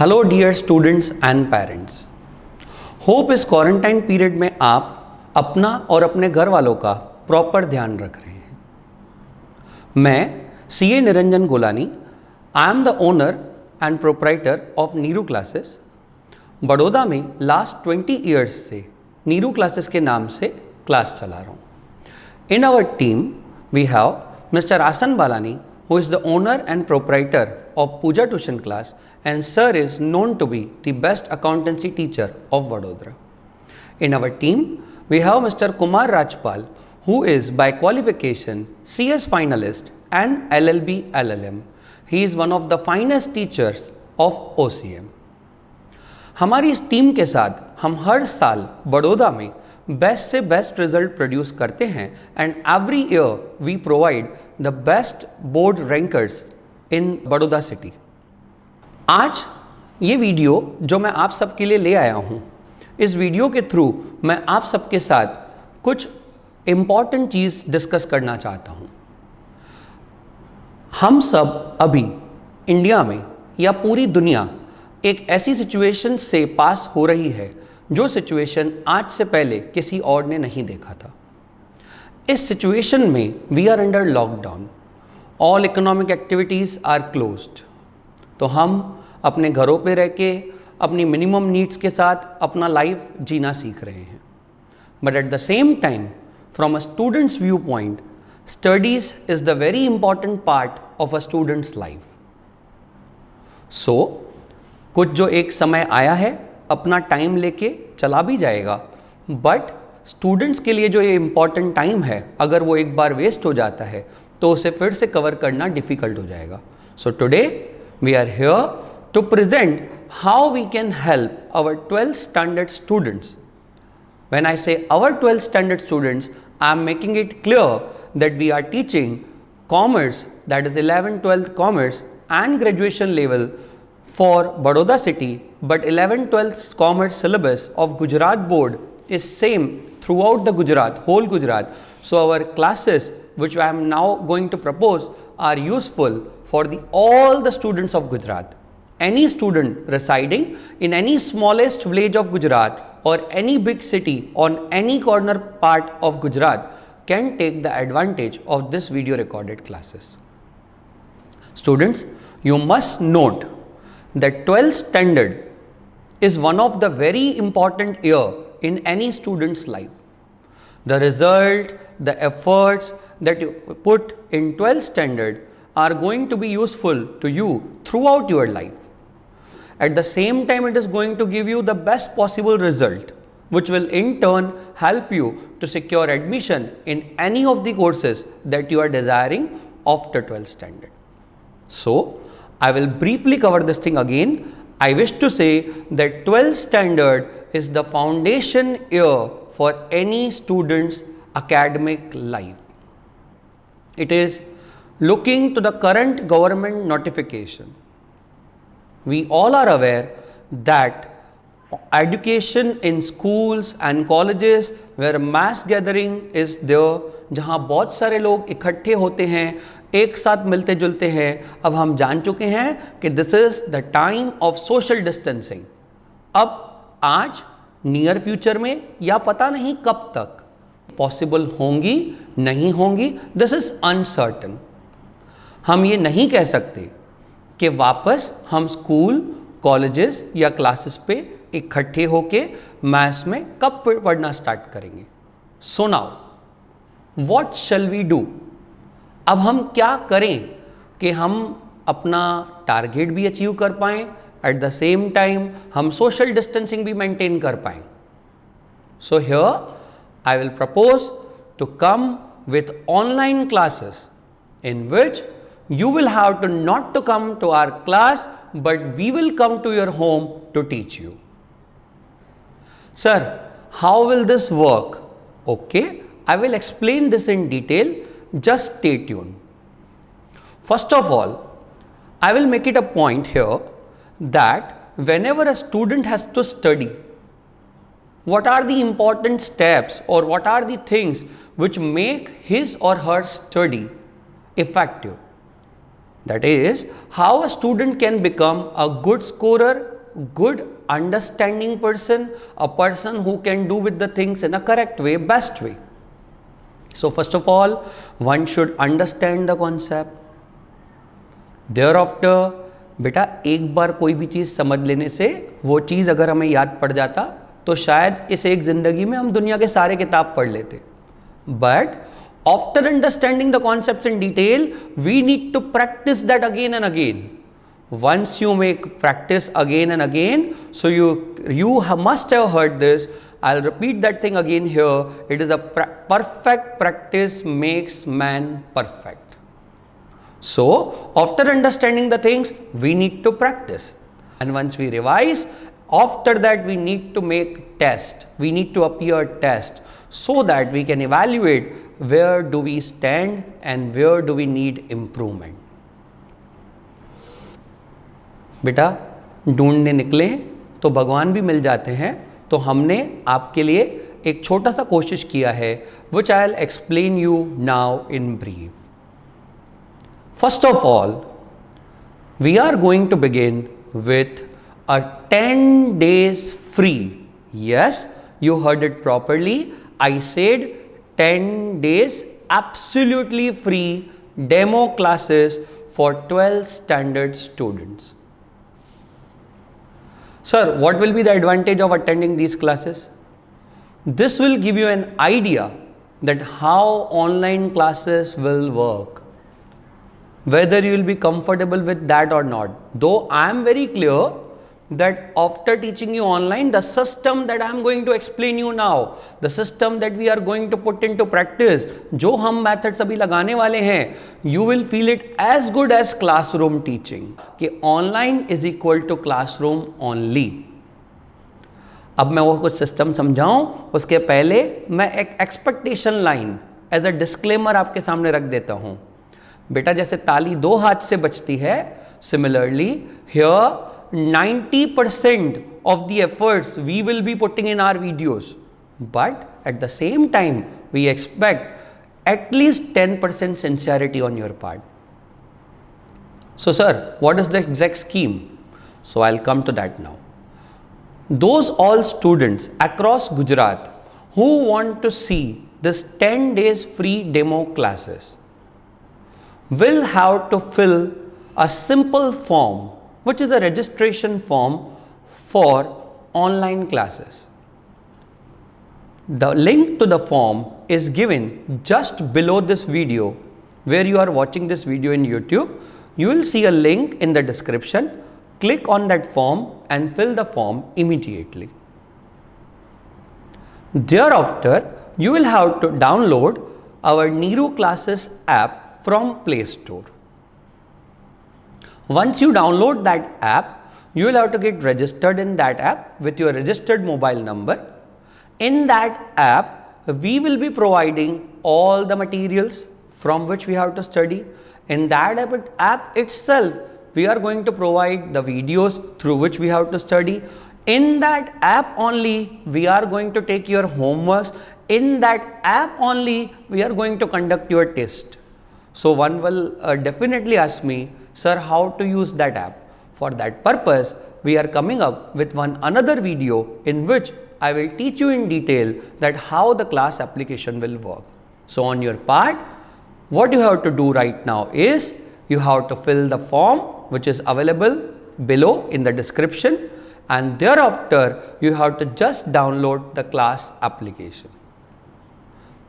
Hello dear students and parents, hope इस quarantine period में आप अपना और अपने घर वालों का प्रॉपर ध्यान रख रहे हैं। मैं CA Niranjan Golani, I am the owner and proprietor of Neeru classes. Baroda में लास्ट 20 ईयर्स से नीरू क्लासेस के नाम से क्लास चला रहा हूँ। In our team we have mister Asan Balani, who is the owner and proprietor of Puja Tuition Class, and sir is known to be the best accountancy teacher of Vadodara. In our team, we have Mr. Kumar Rajpal, who is by qualification CS finalist and LLB LLM. He is one of the finest teachers of OCM. हमारी इस team के साथ हम हर साल बड़ौदा में best से best result produce करते हैं and every year we provide the best board rankers in Baroda city. आज ये वीडियो जो मैं आप सबके लिए ले आया हूँ, इस वीडियो के थ्रू मैं आप सबके साथ कुछ इम्पॉर्टेंट चीज़ डिस्कस करना चाहता हूँ। हम सब अभी इंडिया में या पूरी दुनिया एक ऐसी सिचुएशन से पास हो रही है जो सिचुएशन आज से पहले किसी और ने नहीं देखा था। इस सिचुएशन में we are under lockdown, all economic activities are closed. तो हम अपने घरों पे रह के अपनी मिनिमम नीड्स के साथ अपना लाइफ जीना सीख रहे हैं। But at the same time, from a student's view point, studies is the very important part of a student's life. So कुछ जो एक समय आया है अपना टाइम लेके चला भी जाएगा, बट स्टूडेंट्स के लिए जो ये इम्पॉर्टेंट टाइम है, अगर वो एक बार वेस्ट हो जाता है तो उसे फिर से कवर करना डिफ़िकल्ट हो जाएगा। So today we are here to present how we can help our 12th standard students. When I say our 12th standard students, I am making it clear that we are teaching commerce, that is 11th 12th commerce and graduation level for Baroda city, but 11th 12th commerce syllabus of Gujarat board is same throughout the Gujarat, whole Gujarat. So our classes which I am now going to propose are useful for all the students of Gujarat. Any student residing in any smallest village of Gujarat or any big city on any corner part of Gujarat can take the advantage of this video recorded classes. Students, you must note that 12th standard is one of the very important year in any student's life. The result, the efforts that you put in 12th standard are going to be useful to you throughout your life. At the same time, it is going to give you the best possible result, which will in turn help you to secure admission in any of the courses that you are desiring after 12th standard. So, I will briefly cover this thing again. I wish to say that 12th standard is the foundation year for any student's academic life. It is looking to the current government notification. We all are aware that education in schools and colleges where mass gathering is there, जहाँ बहुत सारे लोग इकट्ठे होते हैं, एक साथ मिलते जुलते हैं, अब हम जान चुके हैं कि this is the time of social distancing. अब आज नियर फ्यूचर में या पता नहीं कब तक पॉसिबल होंगी नहीं होंगी, दिस इज़ अनसर्टन। हम ये नहीं कह सकते कि वापस हम स्कूल, कॉलेजेस या क्लासेस पे इकट्ठे होके मैथ्स में कब पढ़ना स्टार्ट करेंगे। So now what shall we do? अब हम क्या करें कि हम अपना टारगेट भी अचीव कर पाएँ, एट द सेम टाइम हम सोशल डिस्टेंसिंग भी मेंटेन कर पाएँ। So here I will propose to come with online classes in which you will have to not to come to our class, but we will come to your home to teach you. Sir, how will this work? Okay, I will explain this in detail. Just stay tuned. First of all, I will make it a point here that whenever a student has to study, what are the important steps or what are the things which make his or her study effective? That is, how a student can become a good scorer good understanding person, a person who can do with the things in a correct way, best way. So first of all, one should understand the concept. Thereafter, बेटा एक बार कोई भी चीज़ समझ लेने से वो चीज़ अगर हमें याद पड़ जाता तो शायद इस एक ज़िंदगी में हम दुनिया के सारे किताब पढ़ लेते. But after understanding the concepts in detail, we need to practice that again and again. Once you make practice again and again, so you must have heard this. I'll repeat that thing again here. It is a perfect practice makes man perfect. So after understanding the things, we need to practice, and once we revise, after that we need to make test. We need to appear test so that we can evaluate where do we stand and where do we need improvement. बेटा ढूंढने निकले तो भगवान भी मिल जाते हैं. तो हमने आपके लिए एक छोटा सा कोशिश किया है, which I'll explain you now in brief. First of all, we are going to begin with a 10 days free. Yes, you heard it properly. I said 10 days absolutely free demo classes for 12 standard students. Sir, what will be the advantage of attending these classes? This will give you an idea that how online classes will work, whether you will be comfortable with that or not. Though I am very clear that after teaching you online, the system that I am going to explain you now, the system that we are going to put into practice, जो हम methods अभी लगाने वाले हैं, you will feel it as good as classroom teaching. कि online is equal to classroom only. अब मैं वो कुछ सिस्टम समझाऊं, उसके पहले मैं एक expectation line as a disclaimer आपके सामने रख देता हूं. बेटा जैसे ताली दो हाथ से बजती है, similarly here 90% of the efforts we will be putting in our videos, but at the same time we expect at least 10% sincerity on your part. So sir, what is the exact scheme? So I'll come to that now. Those all students across Gujarat who want to see this 10 days free demo classes will have to fill a simple form, which is a registration form for online classes. The link to the form is given just below this video. Where you are watching this video in YouTube, you will see a link in the description. Click on that form and fill the form immediately. Thereafter, you will have to download our Neeru Classes app from Play Store. Once you download that app, you will have to get registered in that app with your registered mobile number. In that app, we will be providing all the materials from which we have to study. In that app itself, we are going to provide the videos through which we have to study. In that app only, we are going to take your homeworks. In that app only, we are going to conduct your test. So one will definitely ask me, sir, how to use that app? For that purpose, we are coming up with another video in which I will teach you in detail that how the class application will work. So on your part, what you have to do right now is you have to fill the form which is available below in the description, and thereafter you have to just download the class application.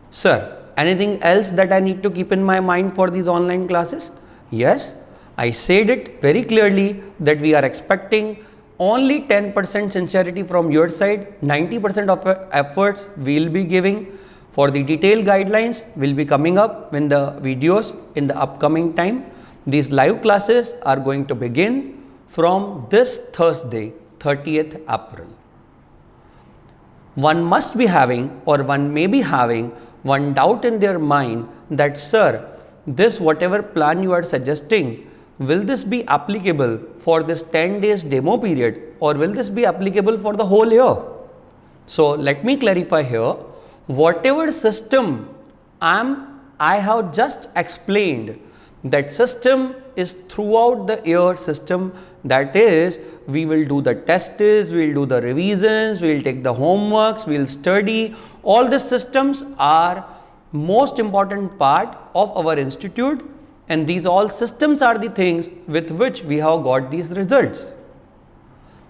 Sir, anything else that I need to keep in my mind for these online classes? Yes, I said it very clearly that we are expecting only 10% sincerity from your side, 90% of efforts we will be giving. For the detailed guidelines will be coming up in the videos in the upcoming time. These live classes are going to begin from this Thursday, 30th April. One must be having, or one may be having, one doubt in their mind that, sir, this whatever plan you are suggesting, will this be applicable for this 10 days demo period, or will this be applicable for the whole year? So let me clarify here. Whatever system I have just explained, That system is throughout the year system. That is, we will do the tests, we will do the revisions, we will take the homeworks, we will study. All these systems are most important part of our institute, and these all systems are the things with which we have got these results.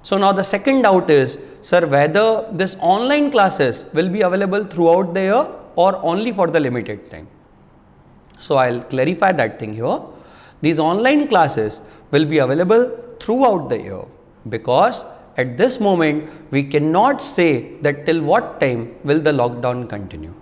So now the second doubt is, sir, whether this online classes will be available throughout the year or only for the limited time. So I'll clarify that thing here. These online classes will be available throughout the year, because at this moment we cannot say that till what time will the lockdown continue.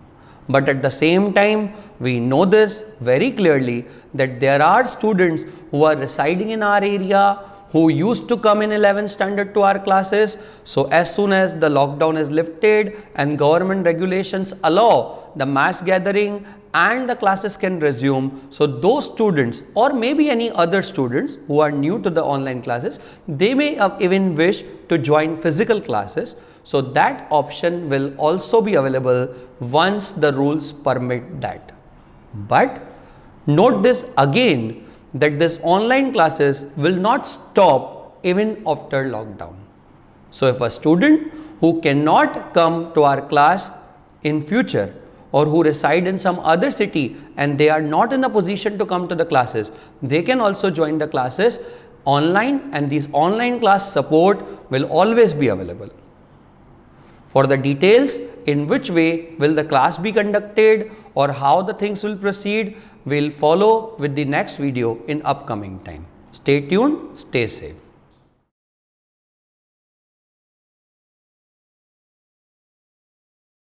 But at the same time, we know this very clearly that there are students who are residing in our area, who used to come in 11th standard to our classes. So as soon as the lockdown is lifted and government regulations allow the mass gathering and the classes can resume, so those students or maybe any other students who are new to the online classes, they may even wish to join physical classes. So that option will also be available once the rules permit that. But note this again, that this online classes will not stop even after lockdown. So if a student who cannot come to our class in future, or who reside in some other city and they are not in a position to come to the classes, they can also join the classes online, and these online class support will always be available. For the details in which way will the class be conducted or how the things will proceed, we'll follow with the next video in upcoming time. Stay tuned, stay safe.